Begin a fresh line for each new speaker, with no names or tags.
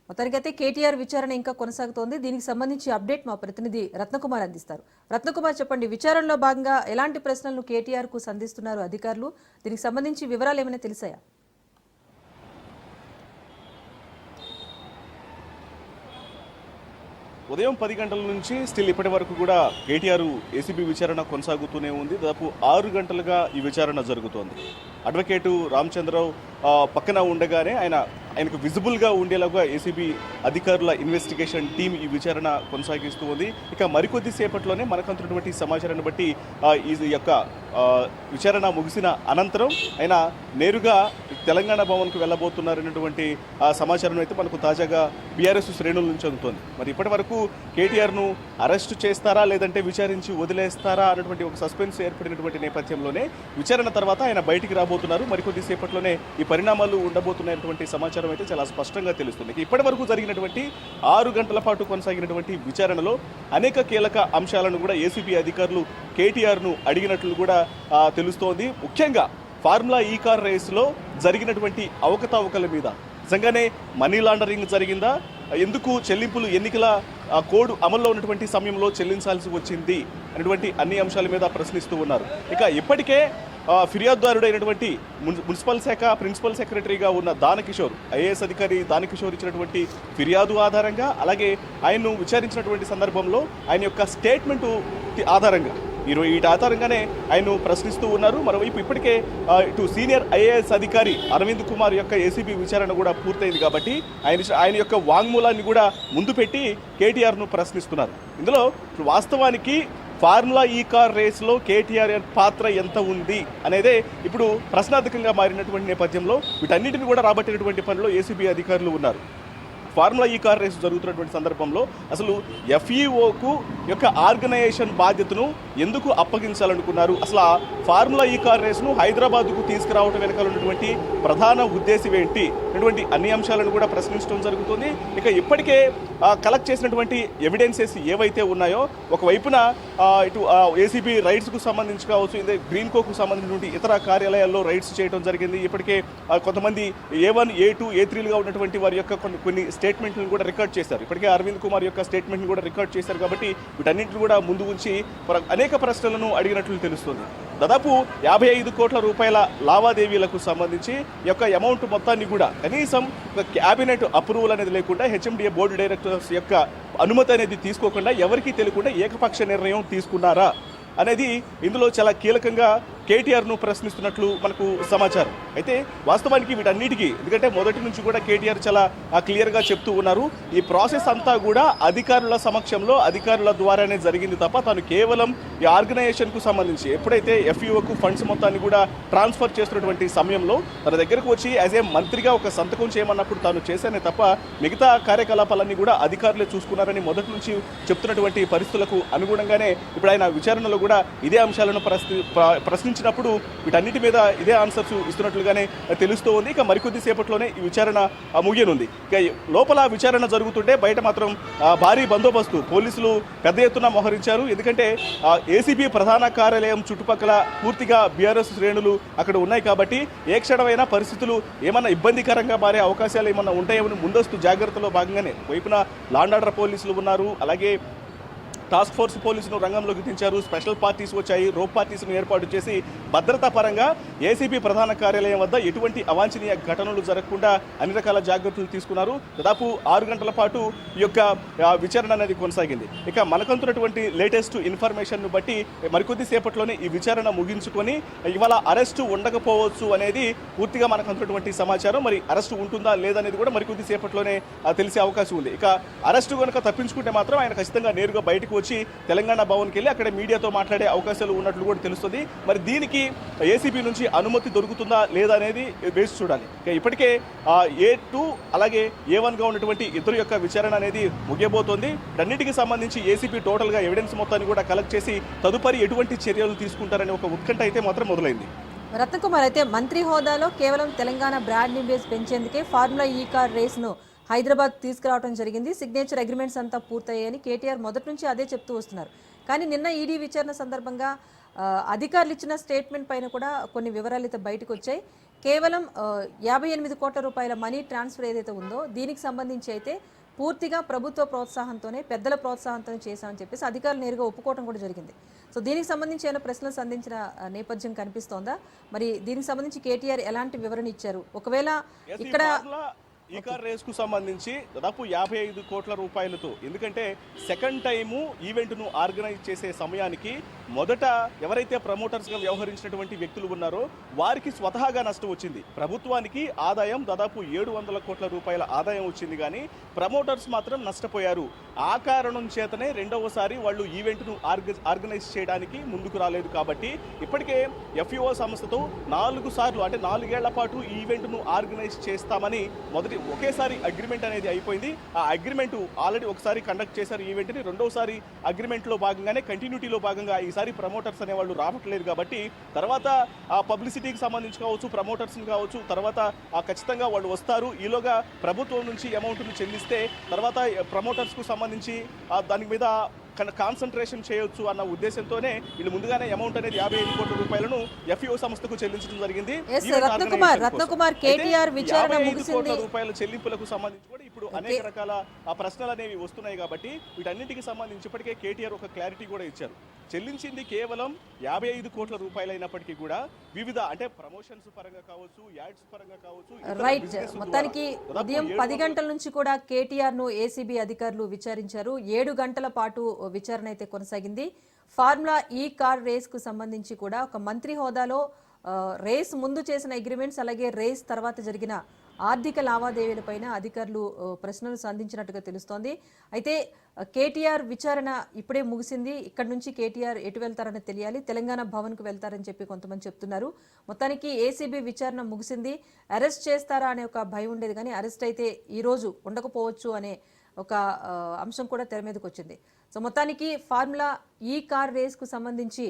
మొత్తానికైతే కేటీఆర్ విచారణ ఇంకా కొనసాగుతోంది. దీనికి సంబంధించి అప్డేట్ మా ప్రతినిధి రత్నకుమార్ అందిస్తారు. రత్నకుమార్, చెప్పండి, విచారణలో భాగంగా ఎలాంటి ప్రశ్నలను కేటీఆర్ కు సంధిస్తున్నారు అధికారులు? దీనికి సంబంధించి వివరాలు ఏమైనా తెలిసాయా?
ఉదయం 10 గంటల నుంచి స్టిల్ ఇప్పటి వరకు కూడా కేటీఆర్ ఏసీబీ విచారణ కొనసాగుతూనే ఉంది. దాదాపు 6 గంటలుగా ఈ విచారణ జరుగుతోంది. అడ్వకేటు రామచంద్రరావు పక్కన ఉండగానే ఆయనకు విజిబుల్గా ఉండేలాగా ఏసీబీ అధికారుల ఇన్వెస్టిగేషన్ టీం ఈ విచారణ కొనసాగిస్తూ ఉంది. ఇక మరికొద్ది సేపట్లోనే మనకు అందుతున్నటువంటి సమాచారాన్ని బట్టి ఈ యొక్క విచారణ ముగిసిన అనంతరం ఆయన నేరుగా తెలంగాణ భవన్కు వెళ్ళబోతున్నారనేటువంటి సమాచారం అయితే మనకు తాజాగా బీఆర్ఎస్ శ్రేణుల నుంచి అందుతోంది. మరి ఇప్పటి వరకు కేటీఆర్ను అరెస్టు చేస్తారా లేదంటే విచారించి వదిలేస్తారా అన్నటువంటి ఒక సస్పెన్స్ ఏర్పడినటువంటి నేపథ్యంలోనే విచారణ తర్వాత ఆయన బయటికి రాబోతున్నారు. మరికొద్ది సేపట్లోనే ఈ పరిణామాలు ఉండబోతున్నటువంటి సమాచారం అయితే చాలా స్పష్టంగా తెలుస్తుంది. ఇప్పటి వరకు జరిగినటువంటి 6 గంటల పాటు కొనసాగినటువంటి విచారణలో అనేక కీలక అంశాలను కూడా ఏసీబీ అధికారులు కేటీఆర్ను అడిగినట్లు కూడా తెలుస్తోంది. ముఖ్యంగా ఫార్ములా ఈ కార్ రేసులో జరిగినటువంటి అవకతవకల మీద, నిజంగానే మనీ లాండరింగ్ జరిగిందా, ఎందుకు చెల్లింపులు ఎన్నికల కోడ్ అమల్లో ఉన్నటువంటి సమయంలో చెల్లించాల్సి వచ్చింది అనేటువంటి అన్ని అంశాల మీద ప్రశ్నిస్తూ ఉన్నారు. ఇక ఇప్పటికే ఫిర్యాదుదారుడైనటువంటి మున్సిపల్ శాఖ ప్రిన్సిపల్ సెక్రటరీగా ఉన్న దానకిషోర్, ఐఏఎస్ అధికారి దానకిషోర్ ఇచ్చినటువంటి ఫిర్యాదు ఆధారంగా, అలాగే ఆయన్ను విచారించినటువంటి సందర్భంలో ఆయన యొక్క స్టేట్మెంటు ఆధారంగా వీటి ఆధారంగానే ఆయన ప్రశ్నిస్తూ ఉన్నారు. మరోవైపు ఇప్పటికే ఇటు సీనియర్ ఐఏఎస్ అధికారి అరవింద్ కుమార్ యొక్క ఏసీబీ విచారణ కూడా పూర్తయింది కాబట్టి ఆయన యొక్క వాంగ్మూలాన్ని కూడా ముందు పెట్టి కేటీఆర్ను ప్రశ్నిస్తున్నారు. ఇందులో వాస్తవానికి ఫార్ములా ఈ కార్ రేసులో కేటీఆర్ పాత్ర ఎంత ఉంది అనేదే ఇప్పుడు ప్రశ్నార్థకంగా మారినటువంటి నేపథ్యంలో వీటన్నిటిని కూడా రాబట్టినటువంటి పనిలో ఏసీబీ అధికారులు ఉన్నారు. ఫార్ములా ఈ కార్ రేసు జరుగుతున్నటువంటి సందర్భంలో అసలు ఎఫ్ఈఓకు యొక్క ఆర్గనైజేషన్ బాధ్యతను ఎందుకు అప్పగించాలనుకున్నారు, అసలు ఆ ఫార్ములా ఈ కార్ రేసును హైదరాబాద్కు తీసుకురావడం వెనకాల ఉన్నటువంటి ప్రధాన ఉద్దేశం ఏంటి అటువంటి అన్ని అంశాలను కూడా ప్రశ్నించడం జరుగుతుంది. ఇక ఇప్పటికే కలెక్ట్ చేసినటువంటి ఎవిడెన్సెస్ ఏవైతే ఉన్నాయో, ఒకవైపున ఇటు ఏసీబీ రైట్స్కు సంబంధించి కావచ్చు, ఇదే గ్రీన్ కోకు సంబంధించినటువంటి ఇతర కార్యాలయాల్లో రైట్స్ చేయడం జరిగింది. ఇప్పటికే కొంతమంది A1, A2, A3లుగా ఉన్నటువంటి వారి యొక్క కొన్ని స్టేట్మెంట్లను కూడా రికార్డ్ చేశారు. ఇప్పటికే అరవింద్ కుమార్ యొక్క స్టేట్మెంట్ని కూడా రికార్డ్ చేశారు. కాబట్టి వీటన్నింటిని కూడా ముందు ఉంచి అనేక ప్రశ్నలను అడిగినట్లు తెలుస్తుంది. దాదాపు 55 కోట్ల రూపాయల లావాదేవీలకు సంబంధించి ఈ యొక్క అమౌంట్ మొత్తాన్ని కూడా కనీసం ఒక క్యాబినెట్ అప్రూవల్ అనేది లేకుండా, హెచ్ఎండిఏ బోర్డు డైరెక్టర్స్ యొక్క అనుమతి అనేది తీసుకోకుండా, ఎవరికీ తెలియకుండా ఏకపక్ష నిర్ణయం తీసుకున్నారా అనేది ఇందులో చాలా కీలకంగా కేటీఆర్ను ప్రశ్నిస్తున్నట్లు మనకు సమాచారం. అయితే వాస్తవానికి వీటన్నిటికీ, ఎందుకంటే మొదటి నుంచి కూడా కేటీఆర్ చాలా క్లియర్గా చెప్తూ ఉన్నారు, ఈ ప్రాసెస్ అంతా కూడా అధికారుల సమక్షంలో అధికారుల ద్వారానే జరిగింది తప్ప తాను కేవలం ఈ ఆర్గనైజేషన్కు సంబంధించి ఎప్పుడైతే ఎఫ్ఈఓకు ఫండ్స్ మొత్తాన్ని కూడా ట్రాన్స్ఫర్ చేస్తున్నటువంటి సమయంలో తన దగ్గరకు వచ్చి యాజ్ ఏ మంత్రిగా ఒక సంతకం చేయమన్నప్పుడు తాను చేశానే తప్ప మిగతా కార్యకలాపాలన్నీ కూడా అధికారులే చూసుకున్నారని మొదటి నుంచి చెప్తున్నటువంటి పరిస్థితులకు అనుగుణంగానే ఇప్పుడు ఆయన విచారణలో కూడా ఇదే అంశాలను ప్రశ్నించినప్పుడు వీటన్నిటి మీద ఇదే ఆన్సర్స్ ఇస్తున్నట్లుగానే తెలుస్తూ ఉంది. ఇక మరికొద్ది సేపట్లోనే ఈ విచారణ ముగియనుంది. ఇక లోపల విచారణ జరుగుతుంటే బయట మాత్రం భారీ బందోబస్తు పోలీసులు పెద్ద ఎత్తున మోహరించారు. ఎందుకంటే ఏసీబీ ప్రధాన కార్యాలయం చుట్టుపక్కల పూర్తిగా బీఆర్ఎస్ శ్రేణులు అక్కడ ఉన్నాయి కాబట్టి ఏ క్షణమైనా పరిస్థితులు ఏమన్నా ఇబ్బందికరంగా మారే అవకాశాలు ఏమన్నా ఉంటాయేమని ముందస్తు జాగ్రత్తలో భాగంగానే వైపున లాండ్ ఆర్డర్ పోలీసులు ఉన్నారు, అలాగే టాస్క్ ఫోర్స్ పోలీసును రంగంలోకి దించారు, స్పెషల్ పార్టీస్ వచ్చాయి, రోప్ పార్టీస్ను ఏర్పాటు చేసి భద్రతా పరంగా ఏసీబీ ప్రధాన కార్యాలయం వద్ద ఎటువంటి అవాంఛనీయ ఘటనలు జరగకుండా అన్ని రకాల జాగ్రత్తలు తీసుకున్నారు. దాదాపు 6 గంటల పాటు ఈ యొక్క విచారణ అనేది కొనసాగింది. ఇక మనకంతున్నటువంటి లేటెస్ట్ ఇన్ఫర్మేషన్ను బట్టి మరికొద్ది సేపట్లోనే ఈ విచారణ ముగించుకొని ఇవాళ అరెస్టు ఉండకపోవచ్చు అనేది పూర్తిగా మనకంతున్నటువంటి సమాచారం. మరి అరెస్టు ఉంటుందా లేదనేది కూడా మరికొద్ది సేపట్లోనే తెలిసే అవకాశం ఉంది. ఇక అరెస్టు కనుక తప్పించుకుంటే మాత్రం ఆయన ఖచ్చితంగా నేరుగా బయటకు వచ్చి తెలంగాణ భవన్కి వెళ్ళి అక్కడ మీడియాతో మాట్లాడే అవకాశాలు ఉన్నట్లు కూడా తెలుస్తుంది. మరి దీనికి ఏసీబీ నుంచి అనుమతి దొరుకుతుందా లేదా అనేది వేసి చూడాలి. ఇప్పటికే A2 అలాగే A1గా ఉన్నటువంటి ఇద్దరు యొక్క విచారణ అనేది ముగియబోతోంది. అన్నిటికీ సంబంధించి ఏసీబీ టోటల్గా ఎవిడెన్స్ మొత్తాన్ని కూడా కలెక్ట్ చేసి తదుపరి ఎటువంటి చర్యలు తీసుకుంటారనే ఒక ఉత్కంఠ అయితే మాత్రం మొదలైంది.
రత్నకుమార్, అయితే మంత్రి హోదాలో కేవలం తెలంగాణ బ్రాండ్ ఇమేజ్ పెంచేందుకే ఫార్ములా ఈ కార్ రేసును హైదరాబాద్ తీసుకురావడం జరిగింది, సిగ్నేచర్ అగ్రిమెంట్స్ అంతా పూర్తయ్యాయని కేటీఆర్ మొదటి నుంచి అదే చెప్తూ వస్తున్నారు. కానీ నిన్న ఈడీ విచారణ సందర్భంగా అధికారులు ఇచ్చిన స్టేట్మెంట్ పైన కూడా కొన్ని వివరాలు అయితే బయటకు వచ్చాయి. కేవలం 58 కోట్ల రూపాయల మనీ ట్రాన్స్ఫర్ ఏదైతే ఉందో దీనికి సంబంధించి అయితే పూర్తిగా ప్రభుత్వ ప్రోత్సాహంతోనే పెద్దల ప్రోత్సాహంతోనే చేశామని చెప్పేసి అధికారులు నేరుగా ఒప్పుకోవడం కూడా జరిగింది. సో దీనికి సంబంధించి ఏమైనా ప్రశ్నలు సంధించిన నేపథ్యం కనిపిస్తోందా? మరి దీనికి సంబంధించి కేటీఆర్ ఎలాంటి వివరణ ఇచ్చారు? ఒకవేళ ఇక్కడ
ఈ కార్ రేస్ కు సంబంధించి దాదాపు 55 కోట్ల రూపాయలతో, ఎందుకంటే సెకండ్ టైము ఈవెంట్ను ఆర్గనైజ్ చేసే సమయానికి మొదట ఎవరైతే ప్రమోటర్స్ గా వ్యవహరించినటువంటి వ్యక్తులు ఉన్నారో వారికి స్వతహాగా నష్టం వచ్చింది. ప్రభుత్వానికి ఆదాయం దాదాపు 700 కోట్ల రూపాయల ఆదాయం వచ్చింది, కానీ ప్రమోటర్స్ మాత్రం నష్టపోయారు. ఆ కారణం చేతనే రెండవసారి వాళ్ళు ఈవెంట్ను ఆర్గనైజ్ చేయడానికి ముందుకు రాలేదు. కాబట్టి ఇప్పటికే ఎఫ్ఈఓ సంస్థతో 4 సార్లు అంటే 4 ఏళ్ల పాటు ఈ ఈవెంట్ను ఆర్గనైజ్ చేస్తామని ఒకేసారి అగ్రిమెంట్ అనేది అయిపోయింది. ఆ అగ్రిమెంట్ ఆల్రెడీ ఒకసారి కండక్ట్ చేశారు ఈవెంట్ని. రెండోసారి అగ్రిమెంట్లో భాగంగానే కంటిన్యూటీలో భాగంగా ఈసారి ప్రమోటర్స్ అనేవాళ్ళు రావట్లేదు. కాబట్టి తర్వాత ఆ పబ్లిసిటీకి సంబంధించి కావచ్చు, ప్రమోటర్స్ని కావచ్చు, తర్వాత ఖచ్చితంగా వాళ్ళు వస్తారు. ఈలోగా ప్రభుత్వం నుంచి అమౌంట్ను చెల్లిస్తే తర్వాత ప్రమోటర్స్కు సంబంధించి దాని మీద కాన్సన్ట్రేషన్ చేయొచ్చు అన్న ఉద్దేశంతోనే వీళ్ళు ముందుగానే అమౌంట్ అనేది 55 కోట్ల రూపాయలను ఎఫ్ఈఓ సంస్థకు చెల్లించడం జరిగింది.
రత్నకుమార్ కేటీఆర్ విచారణ ముగిసింది.
రూపాయల చెల్లింపులకు సంబంధించి కూడా ఇప్పుడు అనేక రకాల ప్రశ్నలు అనేవి వస్తున్నాయి. కాబట్టి వీటన్నిటికి సంబంధించి ఇప్పటికే కేటీఆర్ ఒక క్లారిటీ కూడా ఇచ్చారు. చెల్లించింది కేవలం 55 కోట్ల రూపాయలైనప్పటికీ కూడా వివిధ అంటే ప్రమోషన్స్ పరంగా కావచ్చు, యాడ్స్ పరంగా కావచ్చు,
రైట్, మొత్తానికి ఉదయం 10 గంటల నుంచి కూడా కేటీఆర్ ను ఏసీబీ అధికారులు విచారించారు. 7 గంటల పాటు విచారణ అయితే కొనసాగింది. ఫార్ములా ఈ కార్ రేస్ కు సంబంధించి కూడా ఒక మంత్రి హోదాలో రేస్ ముందు చేసిన అగ్రిమెంట్స్, అలాగే రేస్ తర్వాత జరిగిన ఆర్థిక లావాదేవీలపైన అధికారులు ప్రశ్నలు సంధించినట్టుగా తెలుస్తోంది. అయితే కేటీఆర్ విచారణ ఇప్పుడే ముగిసింది. ఇక్కడ నుంచి కేటీఆర్ ఎటు వెళ్తారని తెలియాలి. తెలంగాణ భవన్కు వెళ్తారని చెప్పి కొంతమంది చెప్తున్నారు. మొత్తానికి ఏసీబీ విచారణ ముగిసింది. అరెస్ట్ చేస్తారా అనే ఒక భయం ఉండేది, కానీ అరెస్ట్ అయితే ఈ రోజు ఉండకపోవచ్చు అనే ఒక అంశం కూడా తెర మీదకి వచ్చింది. సో మొత్తానికి ఫార్ములా ఈ కార్ రేస్కు సంబంధించి